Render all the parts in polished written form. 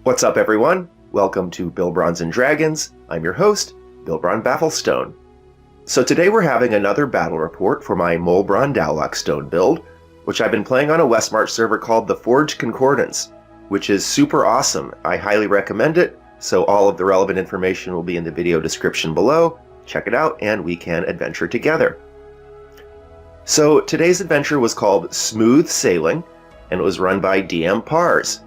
What's up, everyone? Welcome to Bilbrons and Dragons. I'm your host, Bilbron DaoLockStone. So today we're having another battle report for my Molebron DaoLockStone build, which I've been playing on a Westmarch server called the Forged Concordance, which is super awesome. I highly recommend it, so all of the relevant information will be in the video description below. Check it out and we can adventure together. So today's adventure was called Smooth Sailing, and it was run by DM Pars.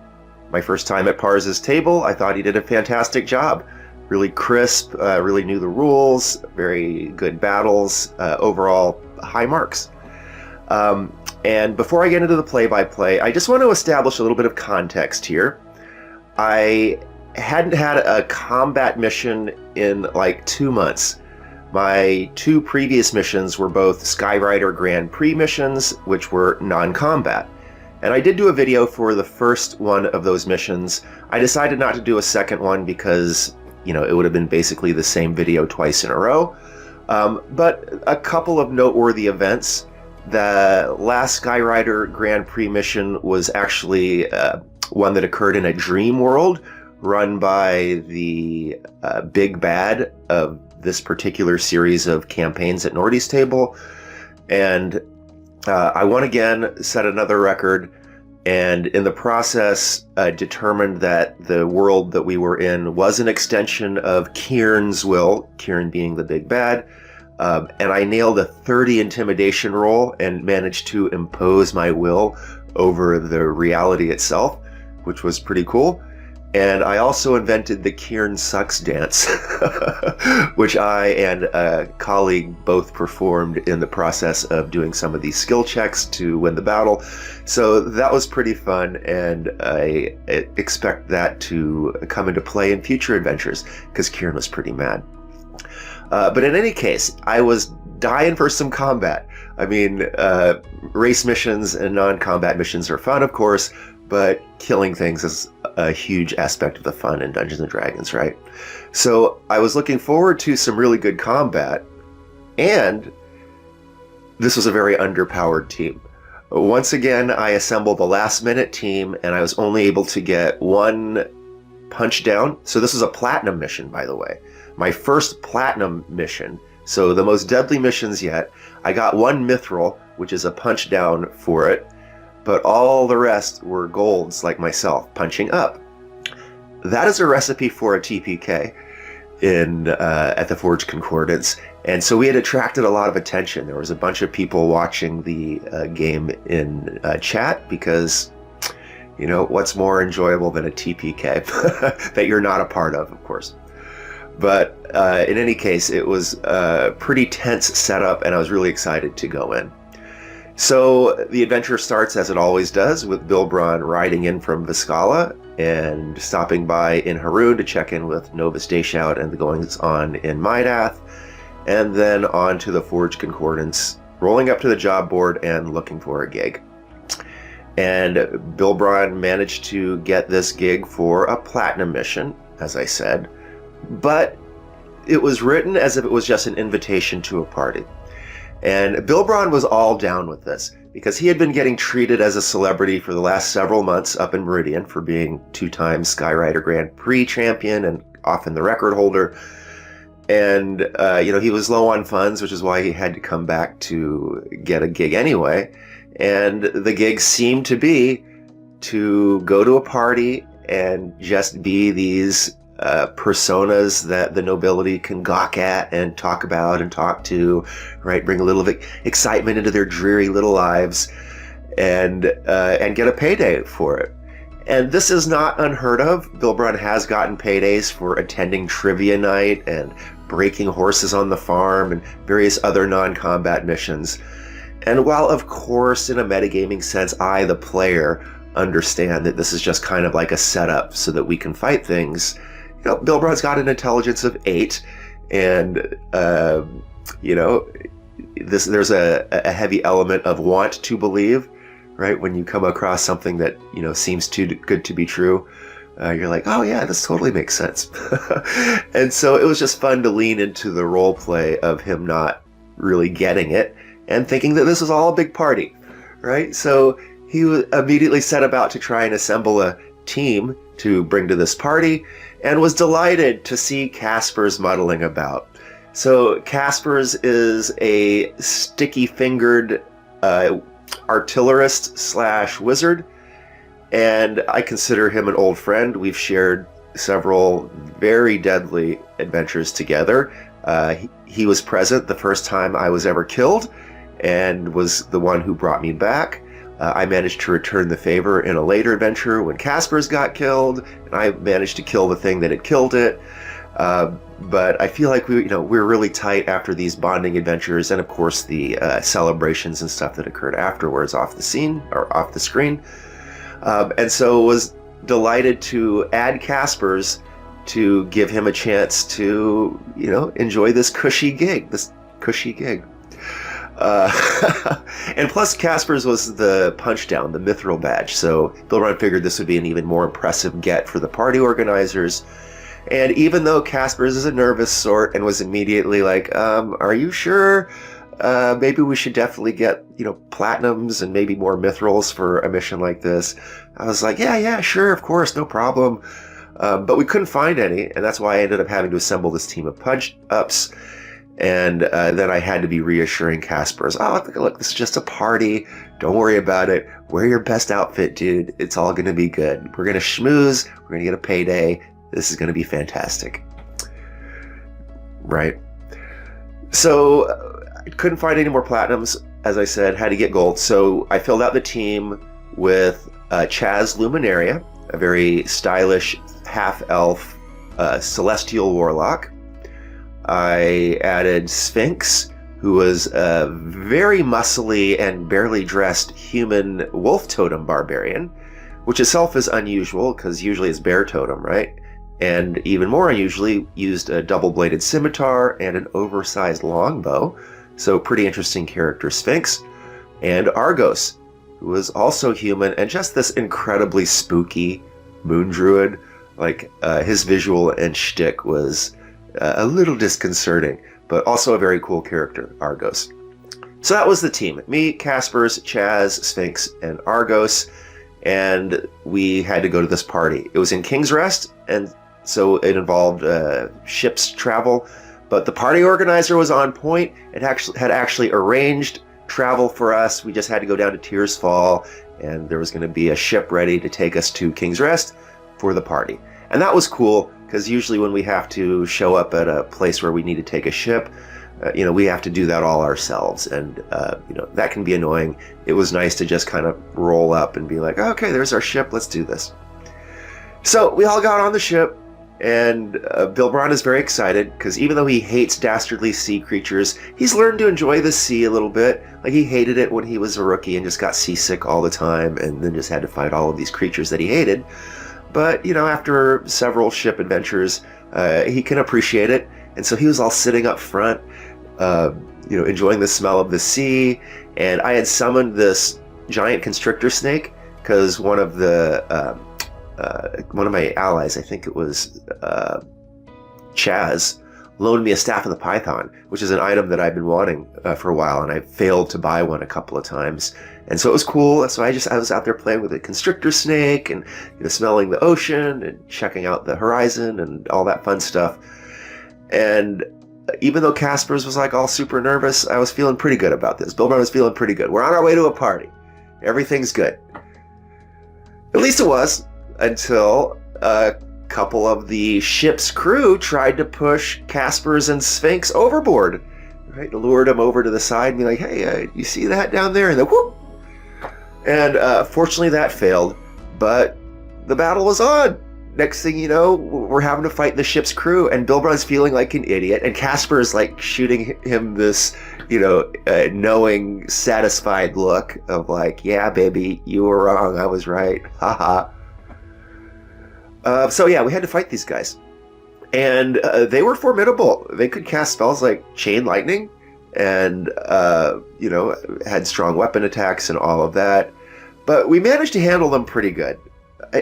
My first time at Pars' table, I thought he did a fantastic job. Really crisp, really knew the rules, very good battles, overall high marks. And before I get into the play-by-play, I just want to establish a little bit of context here. I hadn't had a combat mission in like 2 months. My two previous missions were both Skyrider Grand Prix missions, which were non-combat. And I did do a video for the first one of those missions. I decided not to do a second one because, you know, it would have been basically the same video twice in a row. But a couple of noteworthy events. The last Skyrider Grand Prix mission was actually one that occurred in a dream world run by the big bad of this particular series of campaigns at Nordy's table. And I won again, set another record, and in the process determined that the world that we were in was an extension of Kieran's will, Kieran being the big bad, and I nailed a 30 intimidation roll and managed to impose my will over the reality itself, which was pretty cool. And I also invented the Kieran Sucks dance, which I and a colleague both performed in the process of doing some of these skill checks to win the battle. So that was pretty fun, and I expect that to come into play in future adventures, because Kieran was pretty mad. But in any case, I was dying for some combat. I mean, race missions and non-combat missions are fun, of course, but killing things is a huge aspect of the fun in Dungeons & Dragons, right? So I was looking forward to some really good combat, and this was a very underpowered team. Once again, I assembled a last-minute team, and I was only able to get one punch down. So this is a platinum mission, by the way. My first platinum mission, so the most deadly missions yet. I got one mithril, which is a punch down for it, but all the rest were golds like myself, punching up. That is a recipe for a TPK at the Forged Concordance, and so we had attracted a lot of attention. There was a bunch of people watching the game in chat because, you know, what's more enjoyable than a TPK that you're not a part of course. But in any case, it was a pretty tense setup, and I was really excited to go in. So the adventure starts as it always does, with Bilbron riding in from Viscala and stopping by in Haroon to check in with Novus Dayshout and the goings-on in Mydath, and then on to the Forged Concordance, rolling up to the job board and looking for a gig. And Bilbron managed to get this gig for a platinum mission, as I said, but it was written as if it was just an invitation to a party. And Bilbron was all down with this, because he had been getting treated as a celebrity for the last several months up in Meridian for being two-time Skyrider Grand Prix champion and often the record holder. And, you know, he was low on funds, which is why he had to come back to get a gig anyway. And the gig seemed to be to go to a party and just be these personas that the nobility can gawk at and talk about and talk to, right? Bring a little excitement into their dreary little lives, and get a payday for it. And this is not unheard of. Bilbron has gotten paydays for attending trivia night and breaking horses on the farm and various other non-combat missions. And while, of course, in a metagaming sense, I, the player, understand that this is just kind of like a setup so that we can fight things, you know, Bilbron's got an intelligence of 8, and, you know, there's a heavy element of want to believe, right? When you come across something that, you know, seems too good to be true, you're like, oh yeah, this totally makes sense. And so it was just fun to lean into the role play of him not really getting it and thinking that this was all a big party, right? So he immediately set about to try and assemble a team to bring to this party, and was delighted to see Caspers muddling about. So Caspers is a sticky-fingered artillerist / wizard, and I consider him an old friend. We've shared several very deadly adventures together. He was present the first time I was ever killed, and was the one who brought me back. I managed to return the favor in a later adventure when Caspers got killed, and I managed to kill the thing that had killed it. But I feel like we're really tight after these bonding adventures, and of course the celebrations and stuff that occurred afterwards off the scene or off the screen. And so was delighted to add Caspers to give him a chance to enjoy this cushy gig. And plus Caspers was the punch down, the mithril badge, so Bilbron figured this would be an even more impressive get for the party organizers. And even though Caspers is a nervous sort and was immediately like, are you sure? Maybe we should definitely get, platinums and maybe more mithrils for a mission like this. I was like, yeah, sure, of course, no problem. But we couldn't find any, and that's why I ended up having to assemble this team of punch-ups. And then I had to be reassuring Caspers, look, this is just a party. Don't worry about it. Wear your best outfit, dude. It's all going to be good. We're going to schmooze. We're going to get a payday. This is going to be fantastic. Right. So I couldn't find any more platinums. As I said, had to get gold. So I filled out the team with Chaz Luminaria, a very stylish half-elf celestial warlock. I added Sphinx, who was a very muscly and barely dressed human wolf totem barbarian, which itself is unusual because usually it's bear totem, right? And even more unusually, used a double-bladed scimitar and an oversized longbow. So pretty interesting character, Sphinx. And Argos, who was also human and just this incredibly spooky moon druid. Like, his visual and shtick was a little disconcerting, but also a very cool character, Argos. So that was the team. Me, Caspers, Chaz, Sphinx, and Argos. And we had to go to this party. It was in King's Rest, and so it involved ship's travel. But the party organizer was on point. It had actually arranged travel for us. We just had to go down to Tears Fall, and there was going to be a ship ready to take us to King's Rest for the party. And that was cool, because usually when we have to show up at a place where we need to take a ship, we have to do that all ourselves, and that can be annoying. It was nice to just kind of roll up and be like, okay, there's our ship, let's do this. So we all got on the ship, and Bilbron is very excited, because even though he hates dastardly sea creatures, he's learned to enjoy the sea a little bit. Like, he hated it when he was a rookie and just got seasick all the time, and then just had to fight all of these creatures that he hated. But, after several ship adventures, he can appreciate it. And so he was all sitting up front, enjoying the smell of the sea. And I had summoned this giant constrictor snake because one of my allies, I think it was Chaz, loaned me a Staff of the Python, which is an item that I've been wanting for a while, and I failed to buy one a couple of times. And so it was cool. So I was out there playing with a constrictor snake and smelling the ocean and checking out the horizon and all that fun stuff. And even though Caspers was like all super nervous, I was feeling pretty good about this. Bilbron was feeling pretty good. We're on our way to a party. Everything's good. At least it was, until a couple of the ship's crew tried to push Caspers and Sphinx overboard. Right? Lured them over to the side and be like, hey, you see that down there? And then whoop! And fortunately that failed, but the battle was on. Next thing you know, we're having to fight the ship's crew, and Bilbron's feeling like an idiot, and Casper is like shooting him this, knowing, satisfied look of like, yeah, baby, you were wrong, I was right, haha. So yeah, we had to fight these guys, and they were formidable. They could cast spells like Chain Lightning, and had strong weapon attacks and all of that. But we managed to handle them pretty good,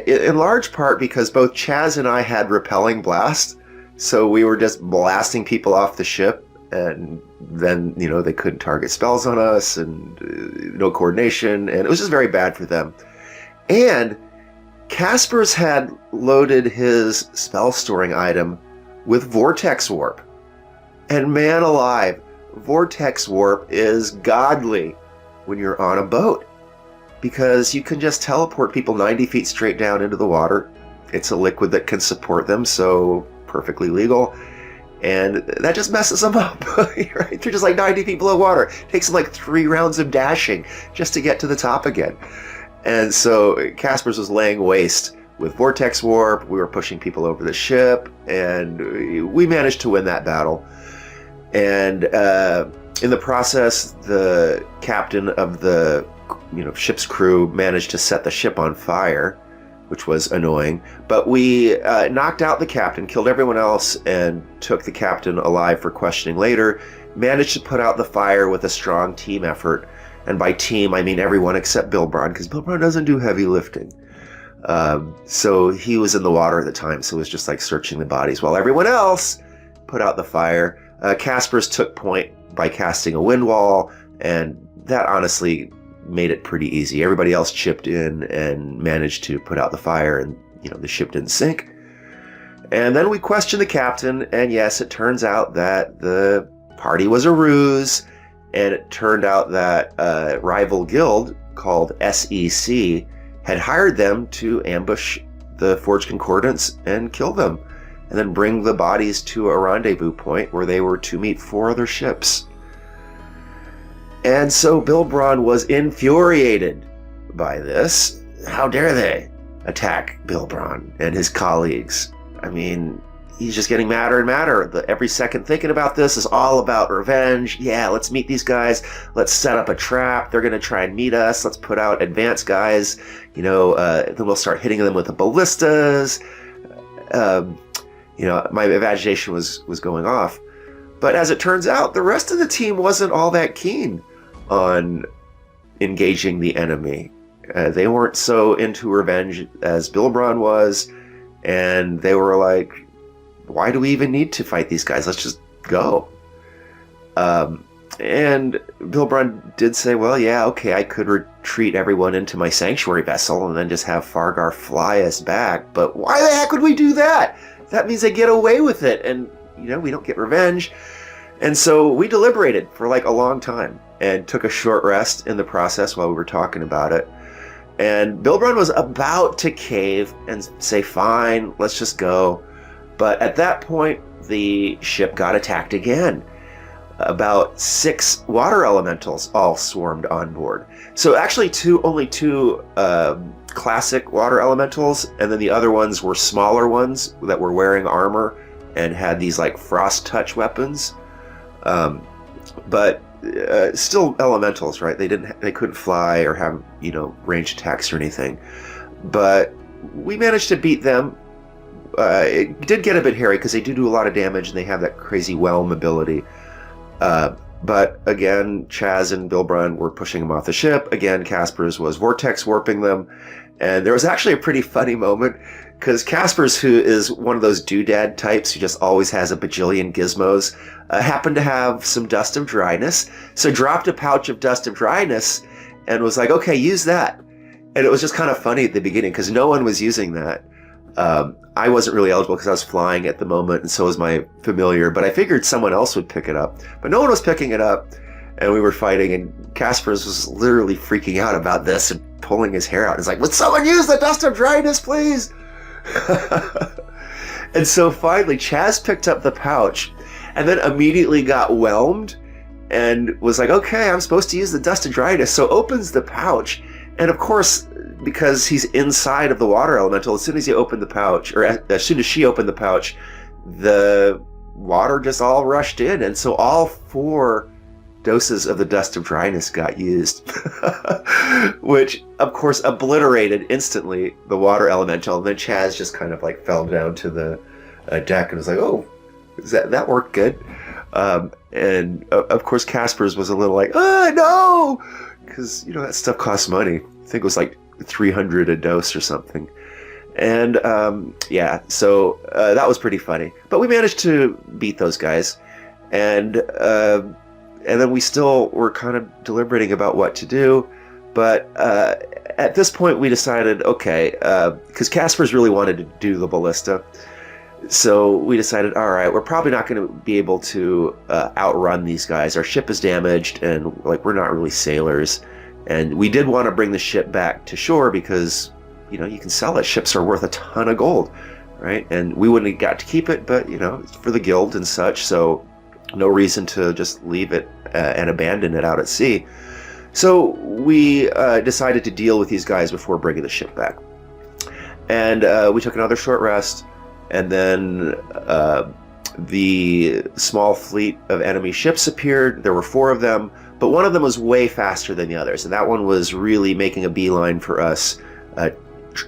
in large part because both Chaz and I had Repelling Blast, so we were just blasting people off the ship, and then they couldn't target spells on us, and no coordination, and it was just very bad for them. And Caspers had loaded his spell storing item with Vortex Warp. And man alive, Vortex Warp is godly when you're on a boat, because you can just teleport people 90 feet straight down into the water. It's a liquid that can support them, so perfectly legal. And that just messes them up. Right? They're just like 90 feet below water. It takes them like 3 rounds of dashing just to get to the top again. And so Caspers was laying waste with Vortex Warp. We were pushing people over the ship, and we managed to win that battle. And in the process, the captain of the ship's crew managed to set the ship on fire, which was annoying. But we knocked out the captain, killed everyone else, and took the captain alive for questioning later. Managed to put out the fire with a strong team effort. And by team, I mean everyone except Bilbron, because Bilbron doesn't do heavy lifting. So he was in the water at the time, so it was just like searching the bodies, while everyone else put out the fire. Caspers took point by casting a wind wall, and that honestly made it pretty easy. Everybody else chipped in and managed to put out the fire, and the ship didn't sink. And then we questioned the captain, and yes, it turns out that the party was a ruse, and it turned out that a rival guild called SEC had hired them to ambush the Forged Concordance and kill them, and then bring the bodies to a rendezvous point where they were to meet 4 other ships. And so Bilbron was infuriated by this. How dare they attack Bilbron and his colleagues? I mean, he's just getting madder and madder. Every second thinking about this is all about revenge. Yeah, let's meet these guys. Let's set up a trap. They're going to try and meet us. Let's put out advanced guys. Then we'll start hitting them with the ballistas. My imagination was going off. But as it turns out, the rest of the team wasn't all that keen on engaging the enemy. They weren't so into revenge as Bilbron was, and they were like, why do we even need to fight these guys? Let's just go. And Bilbron did say, well, yeah, okay, I could retreat everyone into my sanctuary vessel and then just have Fargar fly us back, but why the heck would we do that? That means they get away with it, and we don't get revenge. And so we deliberated for like a long time and took a short rest in the process while we were talking about it. And Bilbron was about to cave and say, fine, let's just go. But at that point, the ship got attacked again. About 6 water elementals all swarmed on board. So actually only two classic water elementals, and then the other ones were smaller ones that were wearing armor and had these like frost touch weapons. But still elementals, right? They couldn't fly or have ranged attacks or anything. But we managed to beat them. It did get a bit hairy because they do a lot of damage, and they have that crazy whelm ability. But again, Chaz and Bilbron were pushing them off the ship. Again, Caspers was vortex warping them. And there was actually a pretty funny moment because Caspers, who is one of those doodad types who just always has a bajillion gizmos, happened to have some Dust of Dryness. So dropped a pouch of Dust of Dryness and was like, okay, use that. And it was just kind of funny at the beginning because no one was using that. I wasn't really eligible because I was flying at the moment, and so was my familiar, but I figured someone else would pick it up. But no one was picking it up, and we were fighting, and Caspers was literally freaking out about this and pulling his hair out. He's like, would someone use the Dust of Dryness, please? And so finally, Chaz picked up the pouch, and then immediately got whelmed, and was like, okay, I'm supposed to use the Dust of Dryness, so opens the pouch, and of course, because he's inside of the water elemental, as soon as he opened the pouch, or as soon as she opened the pouch, the water just all rushed in, and so all 4 doses of the Dust of Dryness got used, which of course obliterated instantly the water elemental. And then Chaz just kind of like fell down to the deck and was like, oh, that worked good. And of course Caspers was a little like, no, because that stuff costs money. I think it was like 300 a dose or something. And so that was pretty funny. But we managed to beat those guys, and then we still were kind of deliberating about what to do. But at this point, we decided, okay, because Casper's really wanted to do the ballista. So we decided, all right, we're probably not going to be able to outrun these guys. Our ship is damaged, and like we're not really sailors. And we did want to bring the ship back to shore because, you can sell it. Ships are worth a ton of gold, right? And we wouldn't have got to keep it, but, it's for the guild and such. So no reason to just leave it and abandon it out at sea. So we decided to deal with these guys before bringing the ship back. And we took another short rest. And then the small fleet of enemy ships appeared. There were 4 of them, but one of them was way faster than the others. And that one was really making a beeline for us,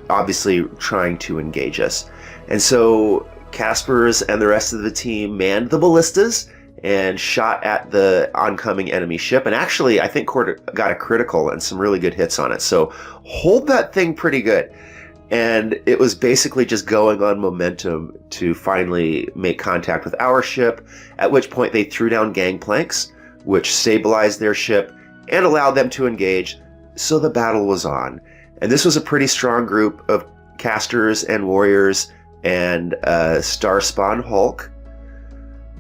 obviously trying to engage us. And so Casper's and the rest of the team manned the ballistas and shot at the oncoming enemy ship. And actually, I think got a critical and some really good hits on it. So hold that thing pretty good. And it was basically just going on momentum to finally make contact with our ship, at which point they threw down gangplanks, which stabilized their ship and allowed them to engage. So the battle was on. And this was a pretty strong group of casters and warriors and Starspawn Hulk.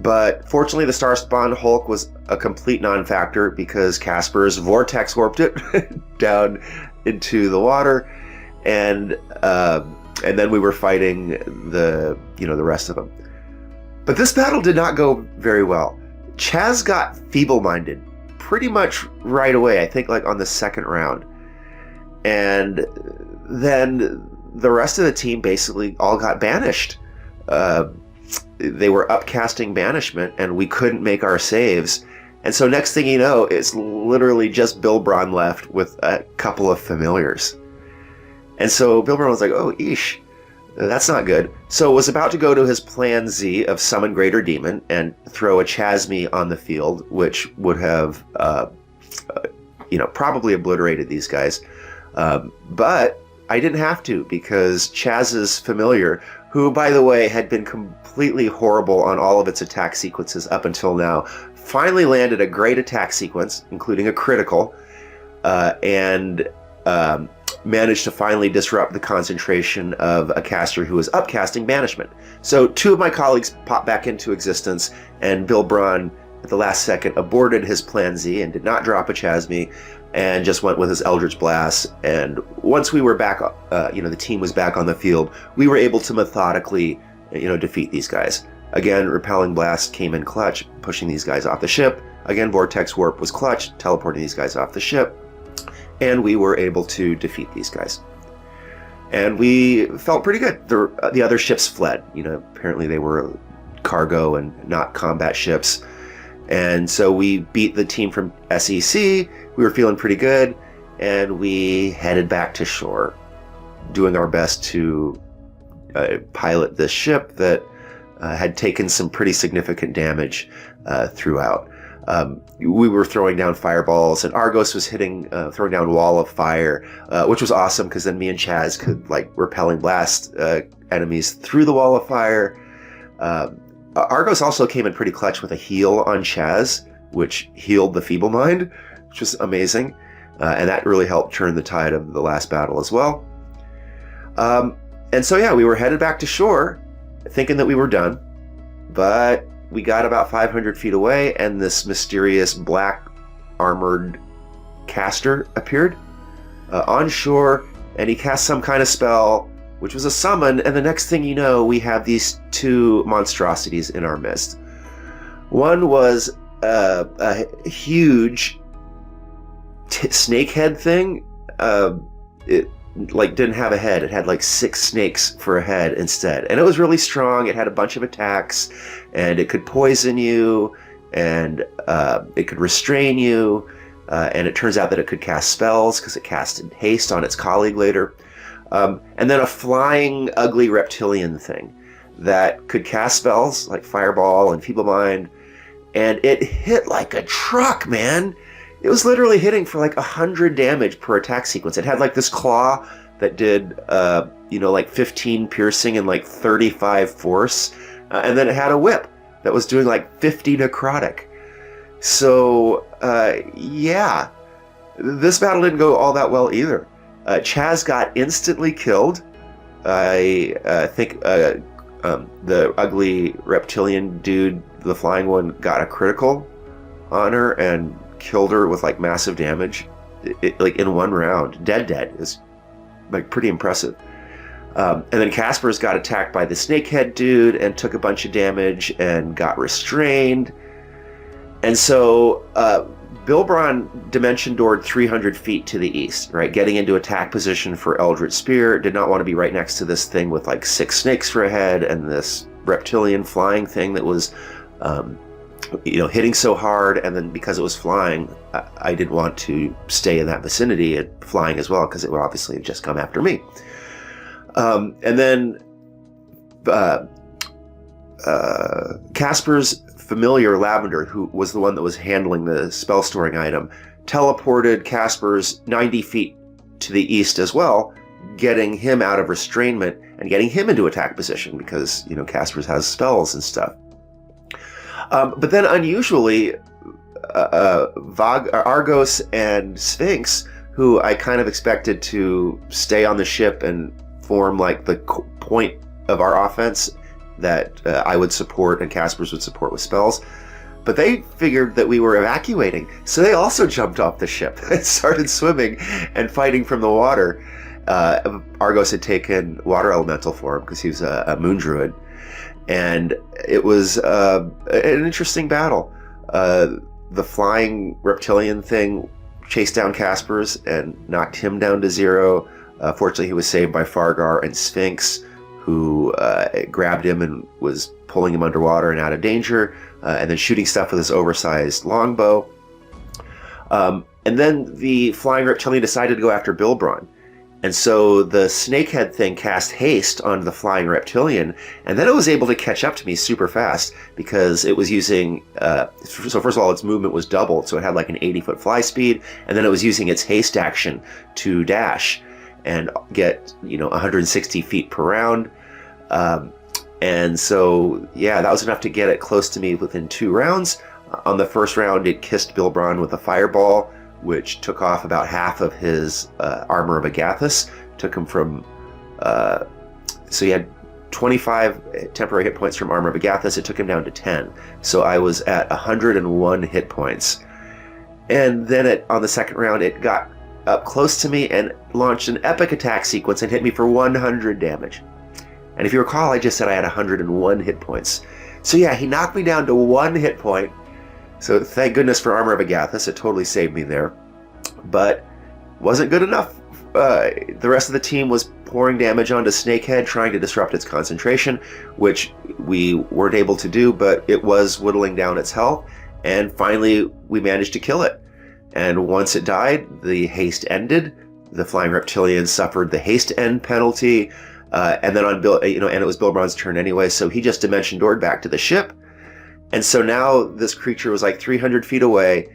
But fortunately, the Starspawn Hulk was a complete non-factor because Casper's vortex warped it down into the water. And then we were fighting the rest of them. But this battle did not go very well. Chaz got feeble-minded pretty much right away, I think like on the second round. And then the rest of the team basically all got banished. They were upcasting banishment, and we couldn't make our saves. And so next thing you know, it's literally just Bilbron left with a couple of familiars. And so Bilbron was like, oh, eesh, that's not good. So was about to go to his plan Z of summon Greater Demon and throw a Chasme on the field, which would have, probably obliterated these guys. But I didn't have to, because Chaz's familiar, who, by the way, had been completely horrible on all of its attack sequences up until now, finally landed a great attack sequence, including a critical, and managed to finally disrupt the concentration of a caster who was upcasting banishment. So 2 of my colleagues popped back into existence, and Bilbron, at the last second, aborted his plan Z and did not drop a Chasme, and just went with his Eldritch Blast. And once we were back, the team was back on the field, we were able to methodically, defeat these guys. Again, Repelling Blast came in clutch, pushing these guys off the ship. Again, Vortex Warp was clutch, teleporting these guys off the ship. And we were able to defeat these guys. And we felt pretty good. The other ships fled. Apparently they were cargo and not combat ships. And so we beat the team from SEC. We were feeling pretty good. And we headed back to shore, doing our best to pilot this ship that had taken some pretty significant damage throughout. We were throwing down fireballs, and Argos was throwing down wall of fire, which was awesome because then me and Chaz could repelling blast enemies through the wall of fire. Argos also came in pretty clutch with a heal on Chaz, which healed the Feeble Mind, which was amazing, and that really helped turn the tide of the last battle as well. And so yeah, we were headed back to shore, thinking that we were done, but we got about 500 feet away, and this mysterious black armored caster appeared on shore, and he cast some kind of spell, which was a summon, and the next thing you know, we have these 2 monstrosities in our midst. One was a huge snake head thing. It didn't have a head. It had 6 snakes for a head instead, and it was really strong. It had a bunch of attacks, and it could poison you, and it could restrain you, and it turns out that it could cast spells because it casted haste on its colleague later. And then a flying, ugly reptilian thing that could cast spells like Fireball and Feeble Mind, and it hit like a truck, man. It was literally hitting for 100 damage per attack sequence. It had this claw that did, 15 piercing and 35 force. And then it had a whip that was doing 50 necrotic. So, yeah, This battle didn't go all that well either. Chaz got instantly killed. I think the ugly reptilian dude, the flying one, got a critical on her and killed her with like massive damage, like in one round. Dead is like pretty impressive. And then Casper's got attacked by the snakehead dude and took a bunch of damage and got restrained. And so Bilbron dimension doored 300 feet to the east, right? Getting into attack position for Eldritch Spear. Did not want to be right next to this thing with like 6 snakes for a head and this reptilian flying thing that was, hitting so hard. And then because it was flying, I didn't want to stay in that vicinity and flying as well, because it would obviously have just come after me. And then Casper's familiar Lavender, who was the one that was handling the spell storing item, teleported Casper's 90 feet to the east as well, getting him out of restrainment and getting him into attack position because, Casper's has spells and stuff. But then unusually, Argos and Sphinx, who I kind of expected to stay on the ship and form like the point of our offense that I would support and Casper's would support with spells. But they figured that we were evacuating, so they also jumped off the ship and started swimming and fighting from the water. Argos had taken water elemental form because he was a moon druid, and it was an interesting battle. The flying reptilian thing chased down Casper's and knocked him down to 0. Fortunately, he was saved by Fargar and Sphinx, who grabbed him and was pulling him underwater and out of danger, and then shooting stuff with his oversized longbow. And then the flying reptilian decided to go after Bilbron. And so the snakehead thing cast haste on the flying reptilian, and then it was able to catch up to me super fast because it was using, so first of all, its movement was doubled, so it had like an 80-foot fly speed, and then it was using its haste action to dash and get 160 feet per round. And so that was enough to get it close to me within 2 rounds. On the first round, it kissed Bilbron with a fireball, which took off about half of his armor of Agathis. Took him from so he had 25 temporary hit points from armor of Agathis. It took him down to 10, so I was at 101 hit points. And then on the second round, it got up close to me and launched an epic attack sequence and hit me for 100 damage. And if you recall, I just said I had 101 hit points. So he knocked me down to 1 hit point. So thank goodness for Armor of Agathis. It totally saved me there. But wasn't good enough. The rest of the team was pouring damage onto Snakehead, trying to disrupt its concentration, which we weren't able to do, but it was whittling down its health. And finally, we managed to kill it. And once it died, the haste ended. The flying reptilian suffered the haste end penalty. And then and it was Bilbron's turn anyway, so he just dimension doored back to the ship. And so now this creature was like 300 feet away,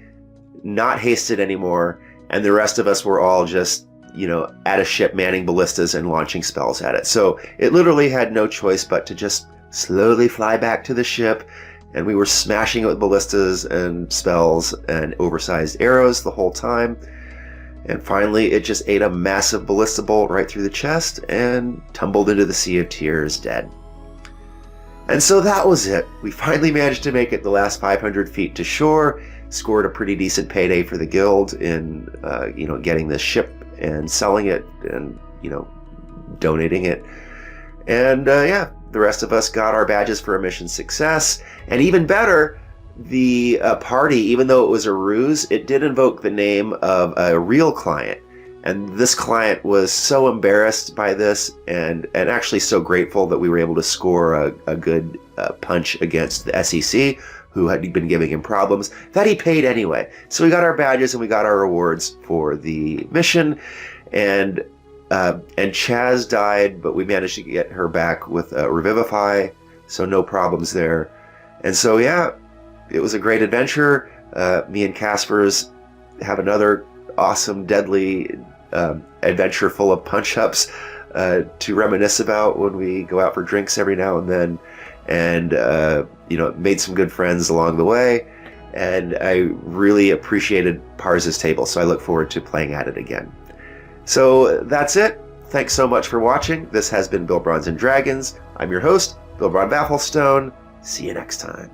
not hasted anymore, and the rest of us were all just, at a ship manning ballistas and launching spells at it. So it literally had no choice but to just slowly fly back to the ship, and we were smashing it with ballistas and spells and oversized arrows the whole time. And finally, it just ate a massive ballista bolt right through the chest and tumbled into the Sea of Tears dead. And so that was it. We finally managed to make it the last 500 feet to shore, scored a pretty decent payday for the guild in, getting this ship and selling it and, donating it. And, the rest of us got our badges for a mission success. And even better, the party, even though it was a ruse, it did invoke the name of a real client. And this client was so embarrassed by this and actually so grateful that we were able to score a good punch against the SEC, who had been giving him problems, that he paid anyway. So we got our badges and we got our rewards for the mission. And Chaz died, but we managed to get her back with Revivify, so no problems there. And so, it was a great adventure. Me and Casper's have another awesome, deadly adventure full of punch-ups to reminisce about when we go out for drinks every now and then. And, made some good friends along the way. and I really appreciated Pars's table, so I look forward to playing at it again. So that's it. Thanks so much for watching. This has been Bilbrons and Dragons. I'm your host, Bilbron DaoLockStone. See you next time.